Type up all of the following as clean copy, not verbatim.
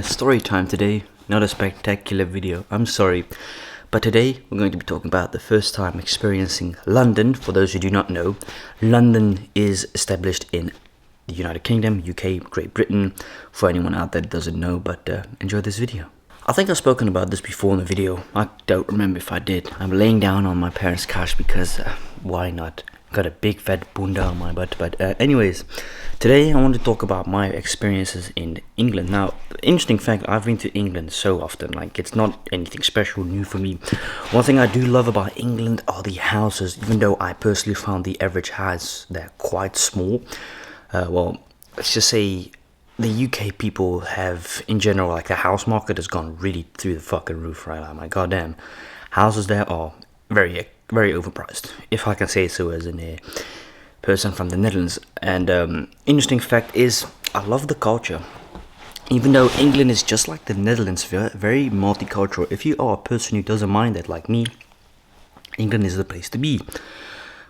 Story time today. Not a spectacular video, I'm sorry. But today we're going to be talking about the first time experiencing London. For those who do not know, London is established in the United Kingdom, UK, Great Britain. For anyone out there that doesn't know, but enjoy this video. I think I've spoken about this before in the video. I don't remember if I did. I'm laying down on my parents' couch because why not? Got a big fat bunda on my butt. But anyways, today I want to talk about my experiences in England. Now, interesting fact, I've been to England so often, like it's not anything special new for me. One thing I do love about England are the houses, even though I personally found the average house there quite small. Well, let's just say the UK people have, in general, like the house market has gone really through the fucking roof, right? Like, my goddamn, houses there are very overpriced, if I can say so as a person from the Netherlands. And interesting fact is, I love the culture. Even though England is just like the Netherlands, very multicultural. If you are a person who doesn't mind that, like me, England is the place to be.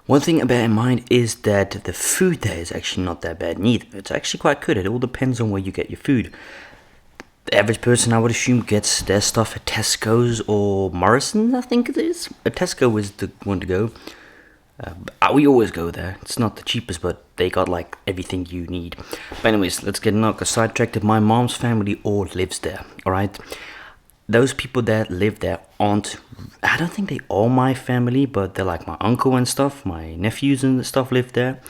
One thing to bear in mind is that the food there is actually not that bad neither. It's actually quite good. It all depends on where you get your food. The average person, I would assume, gets their stuff at Tesco's or Morrison's, I think it is. Tesco is the one to go. We always go there. It's not the cheapest, but they got like everything you need. But anyways, let's get not sidetracked. My mom's family all lives there, alright? Those people that live there aren't, I don't think they are my family, but they're like my uncle and stuff. My nephews and stuff live there.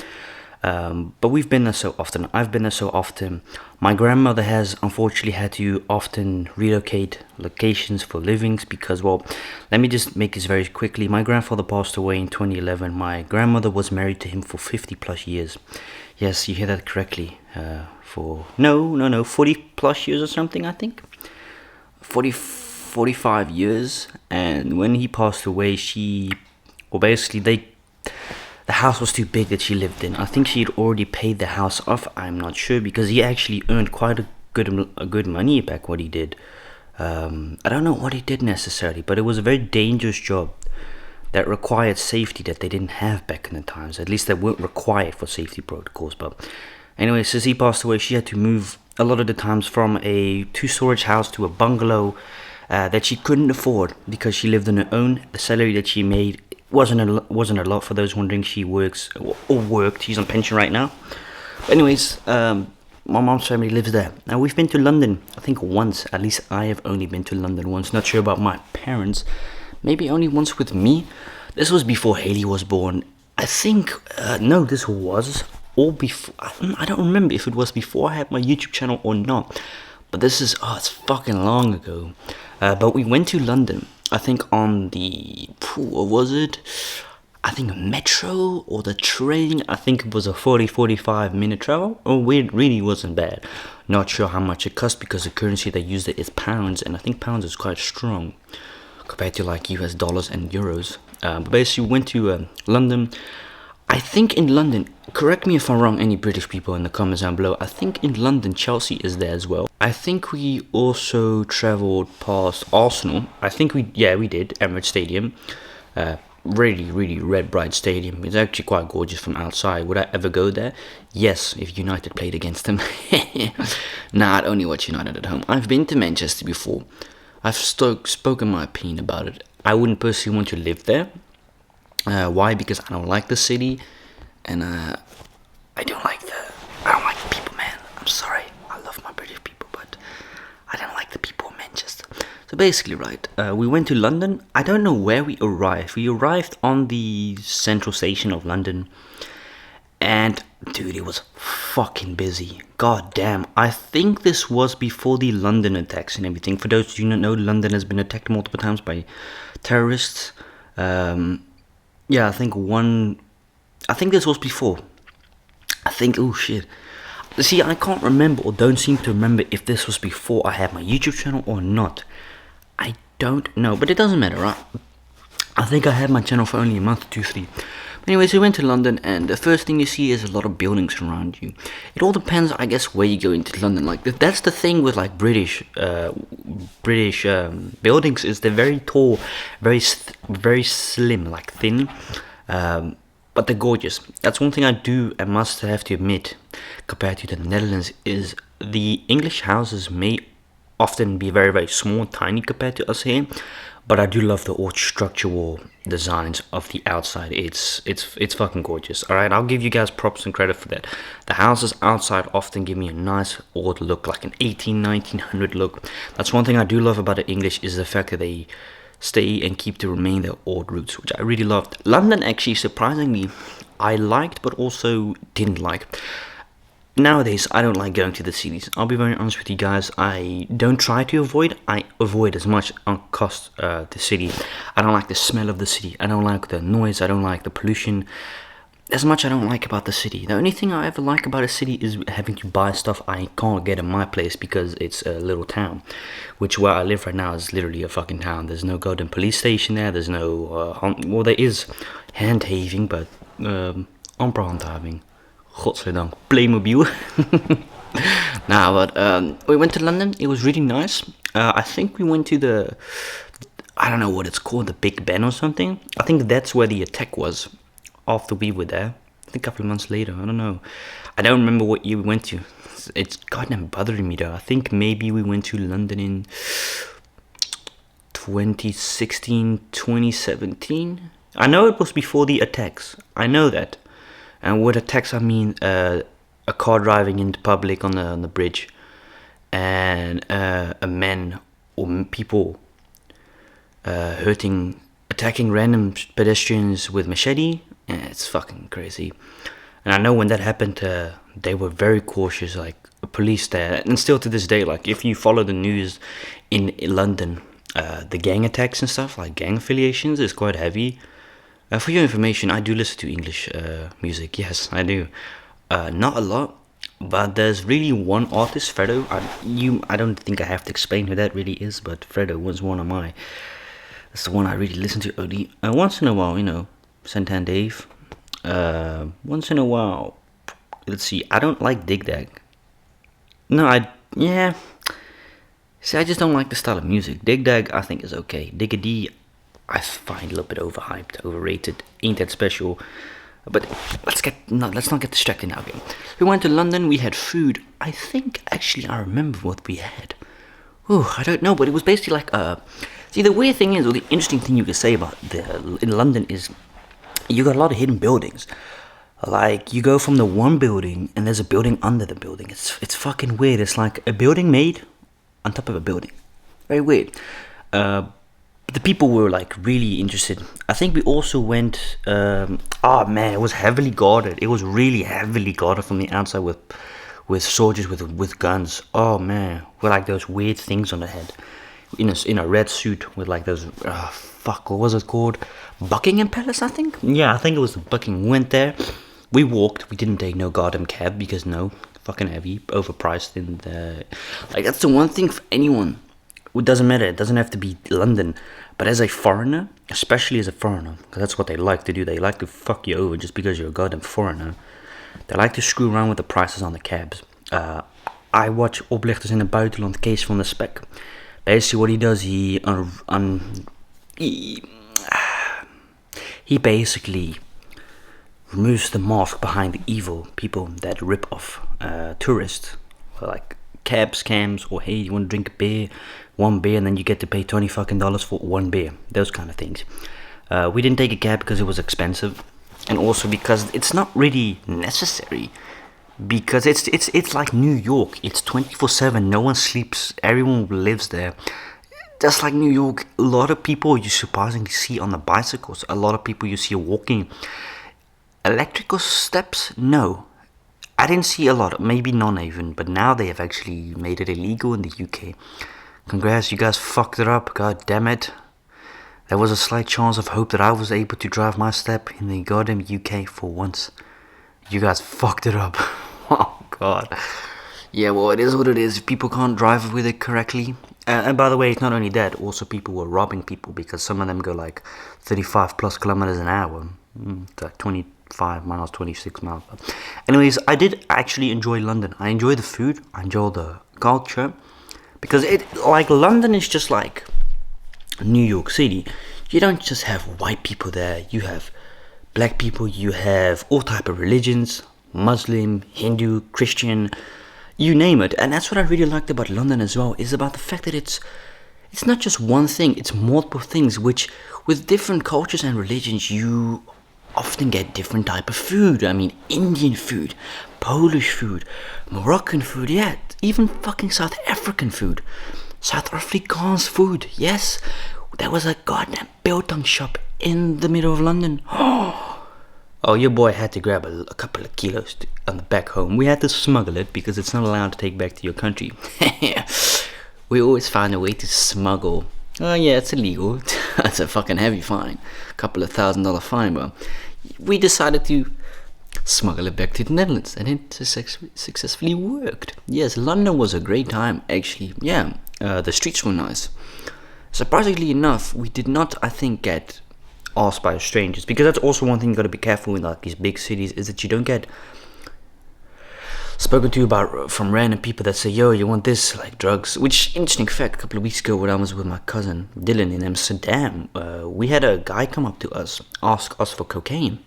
But we've been there so often. I've been there so often. My grandmother has unfortunately had to often relocate locations for livings because, well, let me just make this very quickly. My grandfather passed away in 2011. My grandmother was married to him for 50 plus years. Yes, you hear that correctly. 40 plus years or something, I think. 45 years. And when he passed away, the house was too big that she lived in. I think she had already paid the house off. I'm not sure because he actually earned quite a good money back what he did. I don't know what he did necessarily, but it was a very dangerous job that required safety that they didn't have back in the times. At least they weren't required for safety protocols. But anyway, since he passed away, she had to move a lot of the times from a two-storage house to a bungalow that she couldn't afford because she lived on her own. The salary that she made wasn't a lot. For those wondering, she works or worked. She's on pension right now. Anyways, my mom's family lives there. Now, we've been to London, I think once. At least I have only been to London once. Not sure about my parents. Maybe only once with me. This was before Haley was born. I think, no, this was all before. I don't remember if it was before I had my YouTube channel or not. But this is, it's fucking long ago. But we went to London. I think on the, what was it? I think metro or the train. I think it was a 40-45 minute travel. Oh, it really wasn't bad. Not sure how much it cost because the currency they used it is pounds, and I think pounds is quite strong compared to like US dollars and euros. But basically, we went to London. I think in London, correct me if I'm wrong, any British people in the comments down below, I think in London, Chelsea is there as well. I think we also travelled past Arsenal. I think we did, Emirates Stadium. Really red bright stadium. It's actually quite gorgeous from outside. Would I ever go there? Yes, if United played against them. Nah, I'd only watch United at home. I've been to Manchester before. I've spoken my opinion about it. I wouldn't personally want to live there. Why? Because I don't like the city, and I don't like the people, man. I'm sorry. I love my British people, but I don't like the people in Manchester. So basically, right, we went to London. I don't know where we arrived. We arrived on the central station of London, and dude, it was fucking busy. God damn. I think this was before the London attacks and everything. For those who do not know, London has been attacked multiple times by terrorists. Yeah, I think this was before. Oh shit. See, I can't remember or don't seem to remember if this was before I had my YouTube channel or not. I don't know, but it doesn't matter, right? I think I had my channel for only a month, 2-3. Anyways, we went to London, and the first thing you see is a lot of buildings around you. It all depends, I guess, where you go into London. Like that's the thing with like British buildings, is they're very tall, very slim, like thin, but they're gorgeous. That's one thing I do and must have to admit, compared to the Netherlands, is the English houses may often be very, very small, tiny compared to us here. But I do love the old structural designs of the outside. It's fucking gorgeous. All right, I'll give you guys props and credit for that. The houses outside often give me a nice old look, like an 1900 look. That's one thing I do love about the English, is the fact that they stay and keep to remain their old roots, which I really loved. London, actually, surprisingly, I liked but also didn't like. Nowadays, I don't like going to the cities. I'll be very honest with you guys. I don't try to avoid. I avoid as much on cost the city. I don't like the smell of the city. I don't like the noise. I don't like the pollution. As much I don't like about the city. The only thing I ever like about a city is having to buy stuff I can't get in my place because it's a little town. Which, where I live right now, is literally a fucking town. There's no golden police station there. There's no... well, there is handhaving, but... amper handhaving. Godzijdank, Playmobil. Nah, but we went to London. It was really nice. I think we went to the, I don't know what it's called, the Big Ben or something. I think that's where the attack was after we were there. I think a couple of months later. I don't know. I don't remember what year we went to. It's goddamn bothering me though. I think maybe we went to London in 2016, 2017. I know it was before the attacks. I know that. And with attacks, I mean a car driving into public on the bridge, and a man or people attacking random pedestrians with machete. Yeah, it's fucking crazy. And I know when that happened, they were very cautious, like police there. And still to this day, like if you follow the news in London, the gang attacks and stuff, like gang affiliations, is quite heavy. For your information, I do listen to English music. Yes, I do. Not a lot, but there's really one artist, Fredo. I don't think I have to explain who that really is, but Fredo was one of my. That's the one I really listen to only once in a while. You know, Santan Dave. Once in a while. Let's see. I don't like Dig Dag. No, yeah. See, I just don't like the style of music. Dig Dag, I think, is okay. Diggity, I find a little bit overhyped, overrated. Ain't that special. But let's not get distracted now again. We went to London. We had food. I think actually I remember what we had. I don't know, but it was basically like See, the weird thing is, or the interesting thing you can say about in London is, you got a lot of hidden buildings. Like you go from the one building and there's a building under the building. It's fucking weird. It's like a building made on top of a building. Very weird. The people were like really interested. I think we also went. It was heavily guarded. It was really heavily guarded from the outside with soldiers with guns. Oh man, with like those weird things on the head, in a red suit with like those. What was it called? Buckingham Palace, I think. Yeah, I think it was the Buckingham. We went there. We walked. We didn't take no goddamn cab because no, fucking heavy, overpriced. Like that's the one thing for anyone. It doesn't matter. It doesn't have to be London. But as a foreigner, especially as a foreigner, because that's what they like to do. They like to fuck you over just because you're a goddamn foreigner. They like to screw around with the prices on the cabs. I watch Oplichters in the Buitenland, Kees van der Spek. Basically what he does, he basically removes the mask behind the evil people that rip off tourists. Like cab scams, or hey, you want to drink a beer, one beer, and then you get to pay $20 fucking for one beer. Those kind of things. We didn't take a cab because it was expensive, and also because it's not really necessary. Because it's like New York. It's 24/7. No one sleeps. Everyone lives there. Just like New York, a lot of people you surprisingly see on the bicycles. A lot of people you see walking. Electrical steps, no. I didn't see a lot, maybe none even, but now they have actually made it illegal in the UK. Congrats, you guys fucked it up, god damn it. There was a slight chance of hope that I was able to drive my step in the goddamn UK for once. You guys fucked it up. Oh god. Yeah, well, it is what it is. People can't drive with it correctly. And by the way, it's not only that, also people were robbing people because some of them go like 35 plus kilometers an hour. It's like 25 miles, 26 miles. Anyways, I did actually enjoy London. I enjoy the food. I enjoy the culture. Because London is just like New York City. You don't just have white people there. You have black people. You have all type of religions. Muslim, Hindu, Christian. you name it. And that's what I really liked about London as well, is about the fact that it's not just one thing, it's multiple things, which with different cultures and religions you often get different type of food. I mean, Indian food, Polish food, Moroccan food, yeah, even fucking South African food, South Afrikaans food. Yes, there was a goddamn biltong shop in the middle of London. Oh, your boy had to grab a couple of kilos on the back home. We had to smuggle it because it's not allowed to take back to your country. We always find a way to smuggle. Oh yeah, it's illegal. That's a fucking heavy fine. A couple of $1,000 fine, but we decided to smuggle it back to the Netherlands, and it successfully worked. Yes, London was a great time, actually. Yeah, the streets were nice. Surprisingly enough, we did not, I think, get asked by strangers, because that's also one thing you got to be careful in like these big cities, is that you don't get spoken to about from random people that say, yo, you want this, like drugs. Which, interesting fact, a couple of weeks ago when I was with my cousin Dylan in Amsterdam, we had a guy come up to us, ask us for cocaine.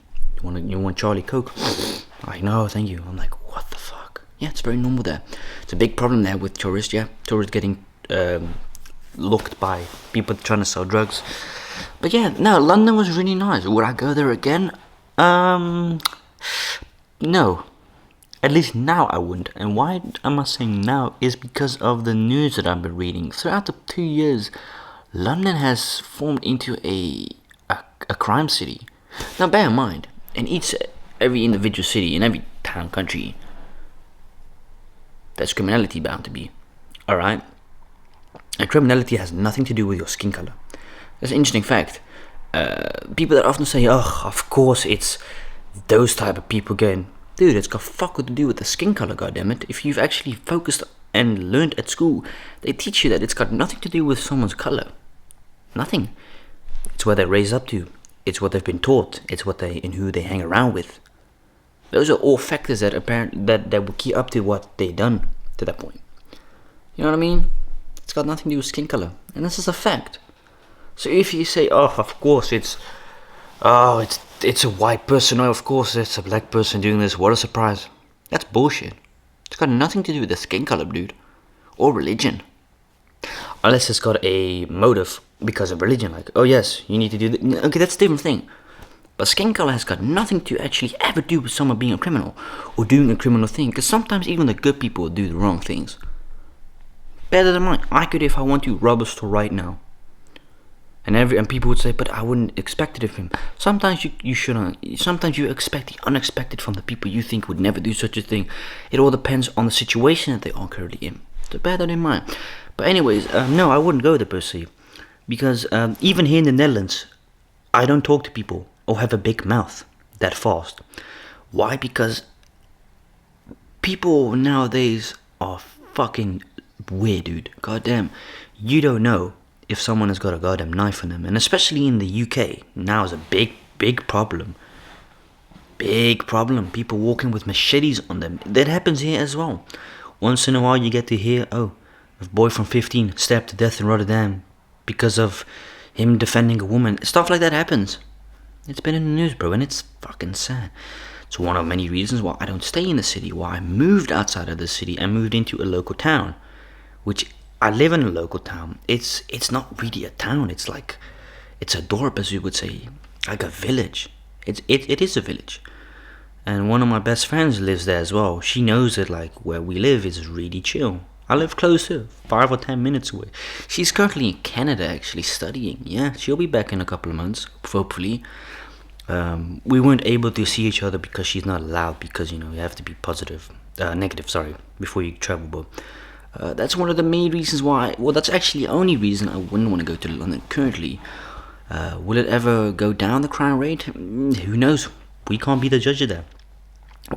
You want Charlie Coke? I'm like, no, thank you. I'm like, what the fuck? Yeah, it's very normal there. It's a big problem there with tourists. Yeah, tourists getting looked by people trying to sell drugs. But yeah, no, London was really nice. Would I go there again? No. At least now I wouldn't. And why am I saying now is because of the news that I've been reading. Throughout the 2 years, London has formed into a crime city. Now bear in mind, in every individual city, in every town, country, there's criminality bound to be. Alright? And criminality has nothing to do with your skin color. That's an interesting fact. People that often say, oh, of course it's those type of people going, dude, it's got fuck all to do with the skin color, goddammit. If you've actually focused and learned at school, they teach you that it's got nothing to do with someone's color. Nothing. It's where they're raised up to. It's what they've been taught. It's what they and who they hang around with. Those are all factors that will key up to what they done to that point. You know what I mean? It's got nothing to do with skin color, and this is a fact. So if you say, oh, of course it's a white person, oh, of course it's a black person doing this, what a surprise. That's bullshit. It's got nothing to do with the skin color, dude, or religion. Unless it's got a motive because of religion, like, oh yes, you need to do that. Okay, that's a different thing. But skin color has got nothing to actually ever do with someone being a criminal or doing a criminal thing, because sometimes even the good people do the wrong things. Better than mine. I could, if I want to, rob a store right now. And people would say, but I wouldn't expect it of him. Sometimes you shouldn't. Sometimes you expect the unexpected from the people you think would never do such a thing. It all depends on the situation that they are currently in. So bear that in mind. But anyways, no, I wouldn't go there per se. Because even here in the Netherlands, I don't talk to people or have a big mouth that fast. Why? Because people nowadays are fucking weird, dude. Goddamn. You don't know if someone has got a goddamn knife on them. And especially in the UK, now is a big problem. Big problem. People walking with machetes on them. That happens here as well. Once in a while you get to hear, oh, a boy from 15 stabbed to death in Rotterdam because of him defending a woman. Stuff like that happens. It's been in the news, bro, and it's fucking sad. It's one of many reasons why I don't stay in the city, why I moved outside of the city and moved into a local town. Which, I live in a local town. It's not really a town. It's like, it's a dorp, as you would say, like a village. It is a village, and one of my best friends lives there as well. She knows that like where we live is really chill. I live closer, 5 or 10 minutes away. She's currently in Canada, actually studying. Yeah, she'll be back in a couple of months, hopefully. We weren't able to see each other because she's not allowed. Because you have to be negative. Sorry, before you travel, but. That's one of the main reasons why. Well, that's actually the only reason I wouldn't want to go to London currently. Will it ever go down, the crime rate? Who knows? We can't be the judge of that.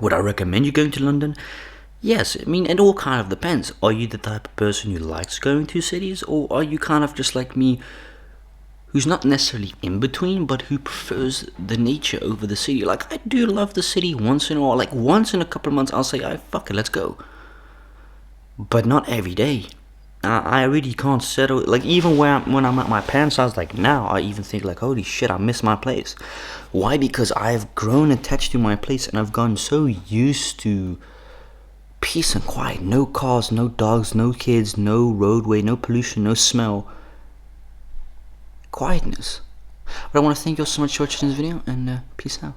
Would I recommend you going to London? Yes, I mean, it all kind of depends. Are you the type of person who likes going to cities, or are you kind of just like me, who's not necessarily in between, but who prefers the nature over the city? Like, I do love the city once in a while. Like, once in a couple of months, I'll say, fuck it, let's go. But not every day. I really can't settle. Like, even when I'm at my parents' house, like now, I even think like, holy shit, I miss my place. Why? Because I've grown attached to my place, and I've gotten so used to peace and quiet. No cars, no dogs, no kids, no roadway, no pollution, no smell. Quietness. But I want to thank you all so much for watching this video, and peace out.